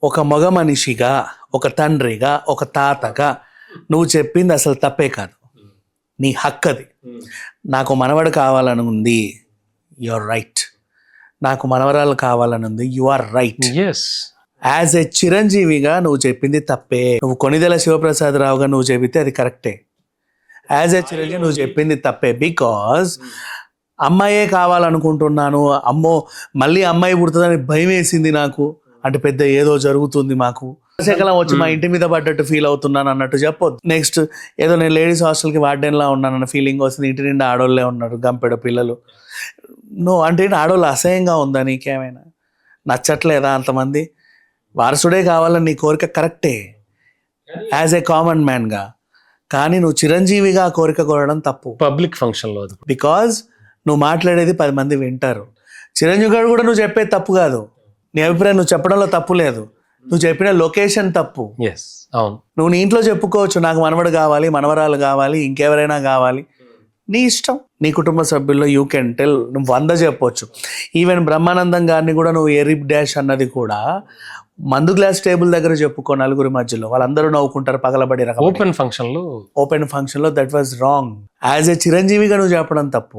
ఒక మగ మనిషిగా, ఒక తండ్రిగా, ఒక తాతగా నువ్వు చెప్పింది అసలు తప్పే కాదు, నీ హక్కు అది. నాకు మనవడు కావాలని ఉంది, యు ఆర్ రైట్. నాకు మనవరాలు కావాలని ఉంది, you are right. Yes, as a చిరంజీవిగా నువ్వు చెప్పింది తప్పే. నువ్వు కొనిదెల శివప్రసాదరావుగా నువ్వు చెబితే అది కరెక్టే. యాజ్ ఏ చిరంజీవి నువ్వు చెప్పింది తప్పే. బికాజ్ అమ్మాయే కావాలనుకుంటున్నాను, అమ్మో మళ్ళీ అమ్మాయి పుడుతుందని భయం వేసింది నాకు, అంటే పెద్ద ఏదో జరుగుతుంది మాకు, శకలం వచ్చి మా ఇంటి మీద పడ్డట్టు ఫీల్ అవుతున్నాను అన్నట్టు చెప్పొద్దు. నెక్స్ట్ ఏదో నేను లేడీస్ హాస్టల్కి వార్డెన్లా ఉన్నానన్న ఫీలింగ్ వస్తుంది, ఇంటి నిండా ఆడోళ్ళే ఉన్నారు, గంపెడ పిల్లలు. అంటే ఆడోళ్ళు అసహ్యంగా ఉందా నీకేమైనా? నచ్చట్లేదా అంతమంది? వారసుడే కావాలని నీ కోరిక కరెక్టే యాజ్ ఏ కామన్ మ్యాన్గా, కానీ నువ్వు చిరంజీవిగా ఆ కోరిక కోరడం తప్పు. పబ్లిక్ ఫంక్షన్లో అది. బికాజ్ నువ్వు మాట్లాడేది 10 మంది వింటారు. చిరంజీవి గారు కూడా నువ్వు చెప్పేది తప్పు కాదు, నీ అభిప్రాయం నువ్వు చెప్పడంలో తప్పు లేదు, నువ్వు చెప్పిన లొకేషన్ తప్పు. ఎస్, అవును. నువ్వు నీ ఇంట్లో చెప్పుకోవచ్చు, నాకు మనవడు కావాలి, మనవరాలు కావాలి, ఇంకెవరైనా కావాలి, నీ ఇష్టం. నీ కుటుంబ సభ్యుల్లో యూ కెన్ టెల్, నువ్వు 100 చెప్పొచ్చు. ఈవెన్ బ్రహ్మానందం గారిని కూడా నువ్వు ఎరిప్ డాష్ అన్నది కూడా మందు గ్లాస్ టేబుల్ దగ్గర చెప్పుకో, నలుగురి మధ్యలో, వాళ్ళందరూ నవ్వుకుంటారు పగలబడి రకం. ఓపెన్ ఫంక్షన్లో that was wrong. As a చిరంజీవిగా నువ్వు చెప్పడం తప్పు.